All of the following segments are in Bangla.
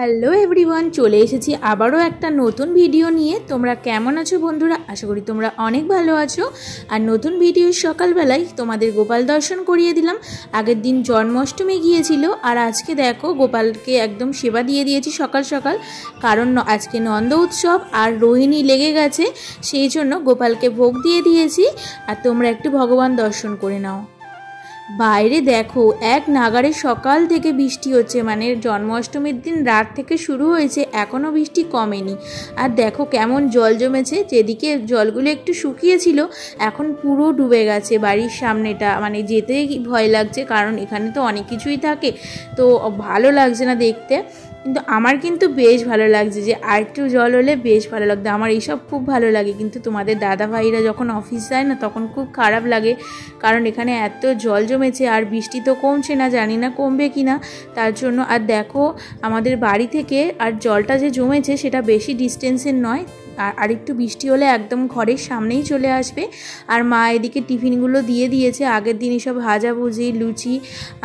হ্যালো এভরিওয়ান, চলে এসেছি আবারও একটা নতুন ভিডিও নিয়ে। তোমরা কেমন আছো বন্ধুরা? আশা করি তোমরা অনেক ভালো আছো। আর নতুন ভিডিওর সকালবেলায় তোমাদের গোপাল দর্শন করিয়ে দিলাম। আগের দিন জন্মাষ্টমী গিয়েছিল, আর আজকে দেখো গোপালকে একদম সেবা দিয়ে দিয়েছি সকাল সকাল, কারণ আজকে নন্দ উৎসব আর রোহিণী লেগে গেছে, সেই জন্য গোপালকে ভোগ দিয়ে দিয়েছি। আর তোমরা একটু ভগবান দর্শন করে নাও। বাইরে দেখো এক নাগাড়ে সকাল থেকে বৃষ্টি হচ্ছে, মানে জন্মাষ্টমীর দিন রাত থেকে শুরু হয়েছে, এখনও বৃষ্টি কমেনি। আর দেখো কেমন জল জমেছে, যেদিকে জলগুলো একটু শুকিয়েছিল এখন পুরো ডুবে গেছে। বাড়ির সামনেটা মানে যেতেই ভয় লাগছে, কারণ এখানে তো অনেক কিছুই থাকে, তো ভালো লাগছে না দেখতে। কিন্তু আমার কিন্তু বেশ ভালো লাগছে, যে আর একটু জল হলে বেশ ভালো লাগতো। আমার এইসব খুব ভালো লাগে, কিন্তু তোমাদের দাদা ভাইরা যখন অফিস যায় না তখন খুব খারাপ লাগে, কারণ এখানে এত জল জমেছে। আর বৃষ্টি তো কমছে না, জানি না কমবে কি না, তার জন্য। আর দেখো আমাদের বাড়ি থেকে আর জলটা যে জমেছে সেটা বেশি ডিস্টেন্সের নয়, আর একটু বৃষ্টি হলে একদম ঘরের সামনেই চলে আসবে। আর মা এদিকে টিফিনগুলো দিয়ে দিয়েছে, আগের দিন এসব ভাজাভুজি, লুচি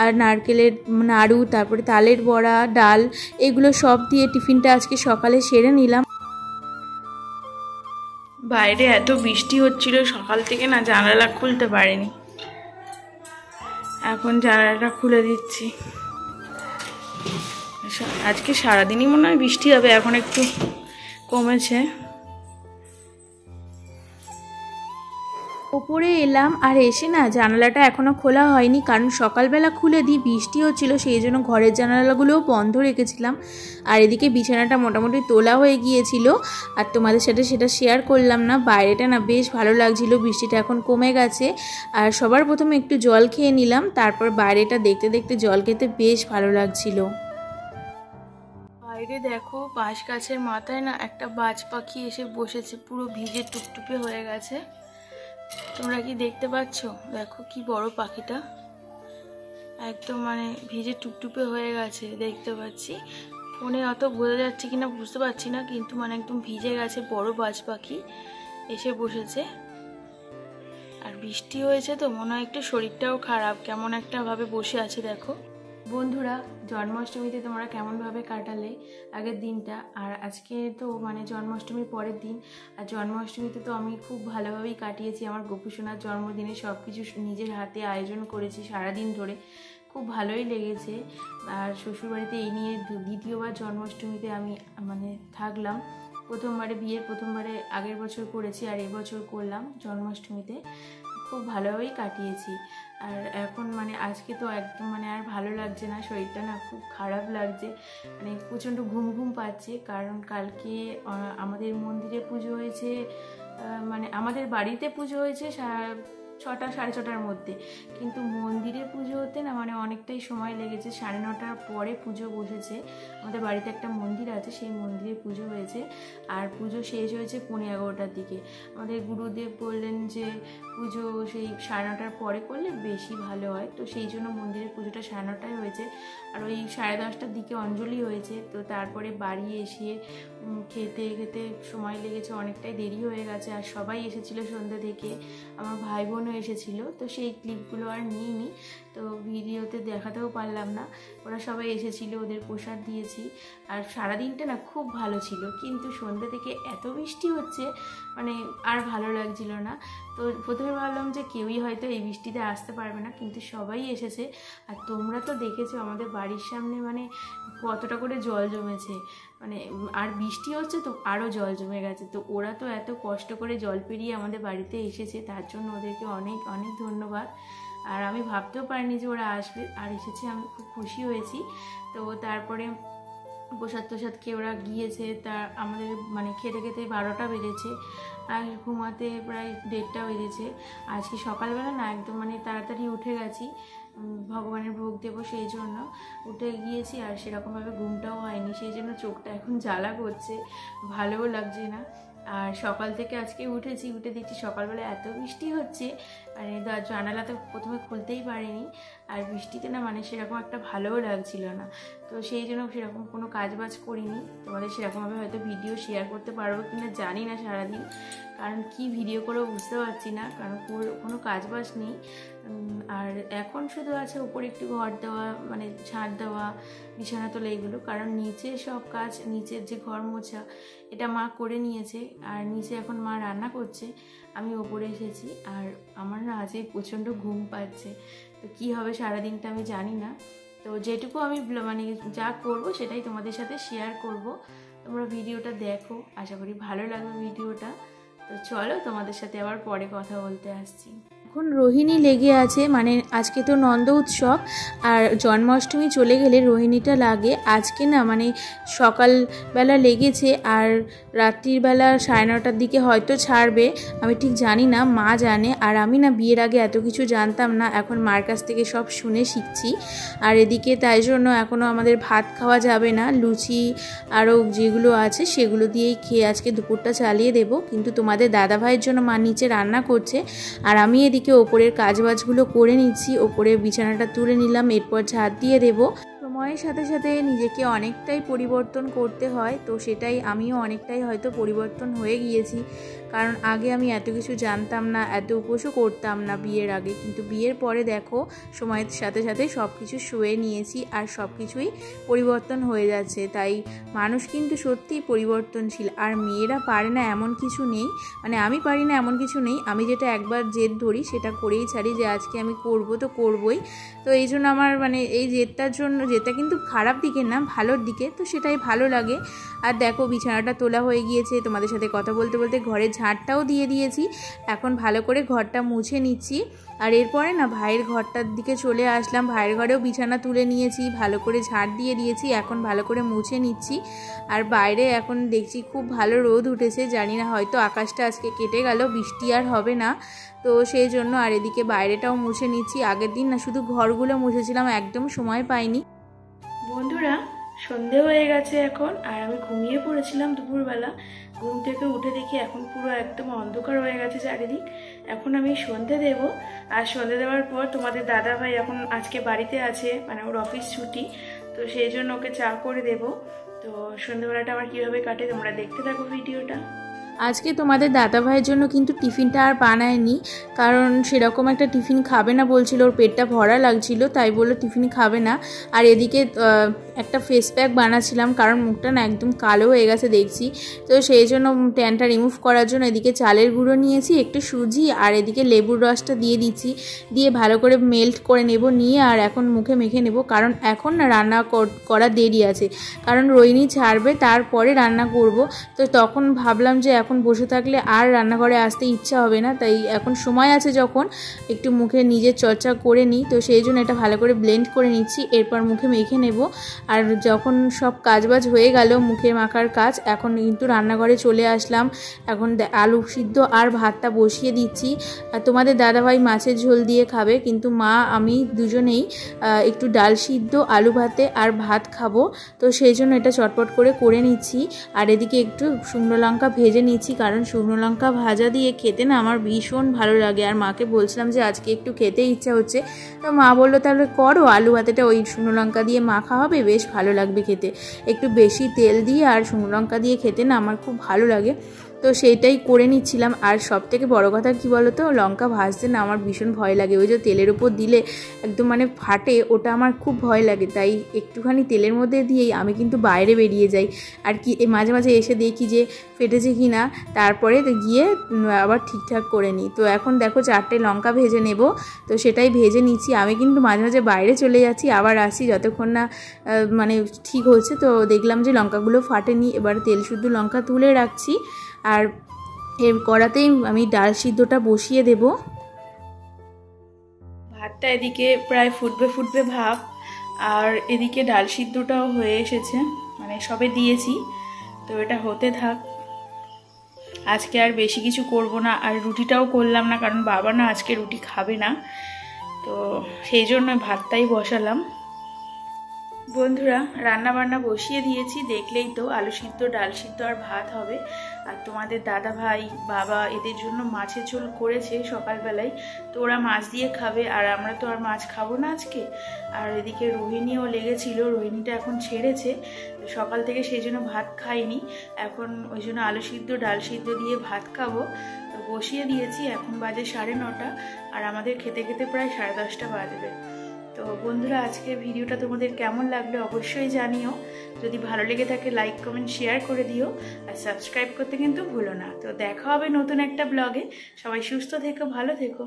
আর নারকেলের নাড়ু, তারপরে তালের বড়া, ডাল, এগুলো সব দিয়ে টিফিনটা আজকে সকালে সেরে নিলাম। বাইরে এত বৃষ্টি হচ্ছিল সকাল থেকে, না জানালা খুলতে পারিনি, এখন জানালাটা খুলে দিচ্ছি। আজকে সারাদিনই মনে হয় বৃষ্টি হবে, এখন একটু কমেছে। ওপরে এলাম, আর এসে না জানালাটা এখনও খোলা হয়নি, কারণ সকালবেলা খুলে দিই, বৃষ্টি হচ্ছিল, সেই জন্য ঘরের জানালাগুলোও বন্ধ রেখেছিলাম। আর এদিকে বিছানাটা মোটামুটি তোলা হয়ে গিয়েছিল, আর তোমাদের সাথে সেটা শেয়ার করলাম না। বাইরেটা না বেশ ভালো লাগছিল, বৃষ্টিটা এখন কমে গেছে। আর সবার প্রথমে একটু জল খেয়ে নিলাম, তারপর বাইরেটা দেখতে দেখতে জল খেতে বেশ ভালো লাগছিল। বাইরে দেখো বাঁশ গাছের মাথায় না একটা বাজ পাখি এসে বসেছে, পুরো ভিজে টুপটুপে হয়ে গেছে। তোমরা কি দেখতে পাচ্ছ? দেখো কি বড় পাখিটা, একদম মানে ভিজে টুপটুপে হয়ে গেছে, দেখতে পাচ্ছি। ফোনে অত বোঝা যাচ্ছে কিনা বুঝতে পারছি না, কিন্তু মানে একদম ভিজে গেছে, বড় বাজ পাখি এসে বসেছে। আর বৃষ্টি হয়েছে তো মনে হয় একটু শরীরটাও খারাপ, কেমন একটা ভাবে বসে আছে। দেখো বন্ধুরা, জন্মাষ্টমীতে তোমরা কেমনভাবে কাটালে আগের দিনটা? আর আজকে তো মানে জন্মাষ্টমীর পরের দিন, আর জন্মাষ্টমীতে তো আমি খুব ভালোভাবেই কাটিয়েছি। আমার গোপুসোনার জন্মদিনে সব কিছু নিজের হাতে আয়োজন করেছি সারাদিন ধরে, খুব ভালোই লেগেছে। আর শ্বশুরবাড়িতে এই নিয়ে দ্বিতীয়বার জন্মাষ্টমীতে আমি মানে থাকলাম। বিয়ের প্রথমবারে আগের বছর করেছি, আর এবছর করলাম জন্মাষ্টমীতে, খুব ভালোভাবেই কাটিয়েছি। আর এখন মানে আজকে তো একদম মানে আর ভালো লাগছে না, শরীরটা না খুব খারাপ লাগছে, মানে প্রচণ্ড ঘুম ঘুম পাচ্ছে। কারণ কালকে আমাদের মন্দিরে পুজো হয়েছে, মানে আমাদের বাড়িতে পুজো হয়েছে 6টা সাড়ে 6টার মধ্যে, কিন্তু মন্দিরে পুজো হতে না মানে অনেকটাই সময় লেগেছে। 9:30টার পরে পুজো বসেছে। আমাদের বাড়িতে একটা মন্দির আছে, সেই মন্দিরে পুজো হয়েছে, আর পুজো শেষ হয়েছে 11:15টার দিকে। আমাদের গুরুদেব বললেন যে পুজো সেই 9:30টার পরে করলে বেশি ভালো হয়, তো সেই জন্য মন্দিরের পুজোটা 9:30টায় হয়েছে। আর ওই 10:30টার দিকে অঞ্জলি হয়েছে। তো তারপরে বাড়ি এসে খেতে খেতে সময় লেগেছে, অনেকটাই দেরি হয়ে গেছে। আর সবাই এসেছিলো সন্ধ্যা থেকে, আমার ভাই বোনও এসেছিলো, তো সেই ক্লিপগুলো আর নিইনি, তো ভিডিওতে দেখাতেও পারলাম না। ওরা সবাই এসেছিলো, ওদের প্রসাদ দিয়েছি। আর সারাদিনটা না খুব ভালো ছিল, কিন্তু সন্ধ্যা থেকে এত বৃষ্টি হচ্ছে মানে আর ভালো লাগছিল না। তো প্রথমে ভাবলাম যে কেউই হয়তো এই বৃষ্টিতে আসতে পারবে না, কিন্তু সবাই এসেছে। আর তোমরা তো দেখেছো আমাদের বাড়ির সামনে মানে কতটা করে জল জমেছে, মানে আর বৃষ্টি হচ্ছে তো আরও জল জমে গেছে। তো ওরা তো এত কষ্ট করে জল পেরিয়ে আমাদের বাড়িতে এসেছে, তার জন্য ওদেরকে অনেক অনেক ধন্যবাদ। আর আমি ভাবতেও পারিনি যে ওরা আসবে, আর এসেছে, আমি খুব খুশি হয়েছি। তো তারপরে প্রসাদ খেয়ে ওরা গিয়েছে, তা আমাদের মানে খেতে খেতে 12টা বেজেছে, আর ঘুমাতে প্রায় 1:30টা বেজেছে। আজকে সকালবেলা না একদম মানে তাড়াতাড়ি উঠে গেছি, ভগবানের ভোগ দেবো সেই জন্য উঠে গিয়েছি। আর সেরকমভাবে ঘুমটাও হয়নি, সেই জন্য চোখটা এখন জ্বালা করছে, ভালোও লাগছে না। আর সকাল থেকে আজকে উঠেছি, উঠে দেখছি সকালবেলা এত বৃষ্টি হচ্ছে, মানে জানালা তো প্রথমে খুলতেই পারিনি, আর বৃষ্টিতে না মানে সেরকম একটা ভালোও লাগছিল না। তো সেই জন্য সেরকম কোনো কাজবাজ করিনি। তোমাদের সেরকমভাবে হয়তো ভিডিও শেয়ার করতে পারবো কিনা জানি না সারাদিন, কারণ কি ভিডিও করেও বুঝতে পারছি না, কারণ কোনো কাজবাজ নেই। আর এখন শুধু আছে উপরে একটু ঘর দেওয়া, মানে ঝাঁট দেওয়া, বিছানা তোলা এগুলো, কারণ নিচে সব কাজ, নিচের যে ঘর মোছা এটা মা করে নিয়েছে। আর নিচে এখন মা রান্না করছে, আমি ওপরে এসেছি। আর আমার না আজকে প্রচণ্ড ঘুম পাচ্ছে, তো কী হবে সারাদিনটা আমি জানি না। তো যেটুকু আমি মানে যা করব সেটাই তোমাদের সাথে শেয়ার করব। তোমরা ভিডিওটা দেখো, আশা করি ভালো লাগবে ভিডিওটা। তো চলো তোমাদের সাথে আবার পরে কথা বলতে আসছি। এখন রোহিণী লেগে আছে, মানে আজকে তো নন্দ উৎসব, আর জন্মাষ্টমী চলে গেলে রোহিণীটা লাগে। আজকে না মানে সকালবেলা লেগেছে, আর রাত্রির বেলা 9:30টার দিকে হয়তো ছাড়বে, আমি ঠিক জানি না, মা জানে। আর আমি না বিয়ের আগে এত কিছু জানতাম না, এখন মার কাছ থেকে সব শুনে শিখছি। আর এদিকে তাই জন্য এখনও আমাদের ভাত খাওয়া যাবে না, লুচি আরও যেগুলো আছে সেগুলো দিয়েই খেয়ে আজকে দুপুরটা চালিয়ে দেব। কিন্তু তোমাদের দাদাভাইয়ের জন্য মা নিচে রান্না করছে, আর আমি এদিকে ওপরের কাজবাজগুলো করে নিচ্ছি। ওপরে বিছানাটা তুলে নিলাম, এরপর ঝাঁট দিয়ে দেব। সময়ের সাথে সাথে নিজেকে অনেকটাই পরিবর্তন করতে হয়, তো সেটাই আমিও অনেকটাই হয়তো পরিবর্তন হয়ে গিয়েছি। কারণ আগে আমি এত কিছু জানতাম না, এত উপোসও করতাম না বিয়ের আগে, কিন্তু বিয়ের পরে দেখো সময়ের সাথে সাথে সব কিছু শুয়ে নিয়েছি, আর সব কিছুই পরিবর্তন হয়ে যাচ্ছে। তাই মানুষ কিন্তু সত্যিই পরিবর্তনশীল, আর মেয়েরা পারে না এমন কিছু নেই, মানে আমি পারি না এমন কিছু নেই। আমি যেটা একবার জেদ ধরি সেটা করেই ছাড়ি, যে আজকে আমি করব তো করবই। তো এই জন্য আমার মানে এই জেদটার জন্য, যেটা কিন্তু খারাপ দিকে না, ভালোর দিকে, তো সেটাই ভালো লাগে। আর দেখো বিছানাটা তোলা হয়ে গিয়েছে, তোমাদের সাথে কথা বলতে বলতে ঘরের ঝাঁটটাও দিয়ে দিয়েছি। এখন ভালো করে ঘরটা মুছে নিচ্ছি। আর এরপরে না ভাইয়ের ঘরটার দিকে চলে আসলাম, ভাইয়ের ঘরেও বিছানা তুলে নিয়েছি, ভালো করে ঝাঁট দিয়ে দিয়েছি, এখন ভালো করে মুছে নিচ্ছি। আর বাইরে এখন দেখছি খুব ভালো রোদ উঠেছে, জানি না হয়তো আকাশটা আজকে কেটে গেল, বৃষ্টি আর হবে না, তো সেই জন্য। আর এদিকে বাইরেটাও মুছে নিচ্ছি। আগের দিন না শুধু ঘরগুলো মুছেছিলাম, একদম সময় পাইনি। বন্ধুরা সন্ধে হয়ে গেছে এখন, আর আমি ঘুমিয়ে পড়েছিলাম দুপুরবেলা। ঘুম থেকে উঠে দেখি এখন পুরো একদম অন্ধকার হয়ে গেছে চারিদিক। এখন আমি সন্ধে দেব, আর সন্ধে দেওয়ার পর তোমাদের দাদা ভাই এখন আজকে বাড়িতে আছে, মানে ওর অফিস ছুটি, তো সেই জন্য ওকে চা করে দেব। তো সন্ধ্যেবেলাটা আমার কীভাবে কাটে তোমরা দেখতে থাকো ভিডিওটা। আজকে তোমাদের দাদাভাইয়ের জন্য কিন্তু টিফিনটা আর বানায়নি, কারণ সেরকম একটা টিফিন খাবে না বলছিল, ওর পেটটা ভরা লাগছিল, তাই বললো টিফিন খাবে না। আর এদিকে একটা ফেস প্যাক বানাচ্ছিলাম, কারণ মুখটা না একদম কালো হয়ে গেছে দেখছি, তো সেই জন্য ট্যানটা রিমুভ করার জন্য এদিকে চালের গুঁড়ো নিয়েছি, একটু সুজি, আর এদিকে লেবুর রসটা দিয়ে দিচ্ছি, দিয়ে ভালো করে মেল্ট করে নেব, নিয়ে আর এখন মুখে মেখে নেব। কারণ এখন না রান্না করা দেরি আছে, কারণ রোহিণী ছাড়বে তারপরে রান্না করব। তো তখন ভাবলাম যে এখন বসে থাকলে আর রান্নাঘরে আসতে ইচ্ছা হবে না, তাই এখন সময় আছে যখন একটু মুখে নিজের চর্চা করে নিই, তো সেই জন্য এটা ভালো করে ব্লেন্ড করে নিচ্ছি, এরপর মুখে মেখে নেব। আর যখন সব কাজবাজ হয়ে গেল মুখে মাখার কাজ, এখন কিন্তু রান্নাঘরে চলে আসলাম। এখন আলু সিদ্ধ আর ভাতটা বসিয়ে দিচ্ছি। আর তোমাদের দাদাভাই মাছের ঝোল দিয়ে খাবে, কিন্তু মা আমি দুজনেই একটু ডাল সিদ্ধ, আলু ভাতে আর ভাত খাবো, তো সেই জন্য এটা চটপট করে নিচ্ছি। আর এদিকে একটু শুকনো লঙ্কা ভেজে নিচ্ছি, কারণ শুকনো লঙ্কা ভাজা দিয়ে খেতে না আমার ভীষণ ভালো লাগে। আর মাকে বলছিলাম যে আজকে একটু খেতে ইচ্ছা হচ্ছে, তো মা বললো তাহলে করো, আলু ভাতেটা ওই শুকনো লঙ্কা দিয়ে মাখা হবে, বেশ ভালো লাগবে খেতে। একটু বেশি তেল দিয়ে আর শুকনো লঙ্কা দিয়ে খেতে না আমার খুব ভালো লাগে, তো সেইটাই করে নিচ্ছিলাম। আর সব থেকে বড়ো কথা কী বলো তো, লঙ্কা ভাজতে না আমার ভীষণ ভয় লাগে, ওই যে তেলের উপর দিলে একদম মানে ফাটে, ওটা আমার খুব ভয় লাগে, তাই একটুখানি তেলের মধ্যে দিয়েই আমি কিন্তু বাইরে বেরিয়ে যাই। আর কি মাঝে মাঝে এসে দেখি যে ফেটেছে কি না, তারপরে গিয়ে আবার ঠিকঠাক করে নিই। তো এখন দেখো 4টে লঙ্কা ভেজে নেব, তো সেটাই ভেজে নিচ্ছি। আমি কিন্তু মাঝে মাঝে বাইরে চলে যাচ্ছি, আবার আসি, যতক্ষণ না মানে ঠিক হচ্ছে। তো দেখলাম যে লঙ্কাগুলো ফাটেনি, এবার তেল শুদ্ধ লঙ্কা তুলে রাখছি। আর এর কড়াতেই আমি ডাল সিদ্ধটা বসিয়ে দেব। ভাতটা এদিকে প্রায় ফুটবে ভাব, আর এদিকে ডাল সিদ্ধটাও হয়ে এসেছে, মানে সবে দিয়েছি, তো এটা হতে থাক। আজকে আর বেশি কিছু করব না, আর রুটিটাও করলাম না, কারণ বাবা না আজকে রুটি খাবে না, তো সেই জন্য ভাতটাই বসালাম। বন্ধুরা রান্না বান্না বসিয়ে দিয়েছি, দেখলেই তো আলু সিদ্ধ, ডাল সিদ্ধ আর ভাত হবে। আর তোমাদের দাদা ভাই বাবা এদের জন্য মাছের ঝোল করেছে সকালবেলায়, তো ওরা মাছ দিয়ে খাবে আর আমরা তো আর মাছ খাবো না আজকে। আর এদিকে রোহিণীও লেগেছিল, রোহিণীটা এখন ছেড়েছে সকাল থেকে, সেই জন্য ভাত খাইনি। এখন ওই জন্য আলু সিদ্ধ ডাল সিদ্ধ দিয়ে ভাত খাবো, তো বসিয়ে দিয়েছি। এখন বাজে 9:30 আর আমাদের খেতে খেতে প্রায় 10:30 বাজবে। তো বন্ধুরা আজকের ভিডিওটা তোমাদের কেমন লাগলো অবশ্যই জানিও। যদি ভালো লেগে থাকে লাইক কমেন্ট শেয়ার করে দিও, আর সাবস্ক্রাইব করতে কিন্তু ভুলো না। তো দেখা হবে নতুন একটা ব্লগে। সবাই সুস্থ থেকো, ভালো থেকো।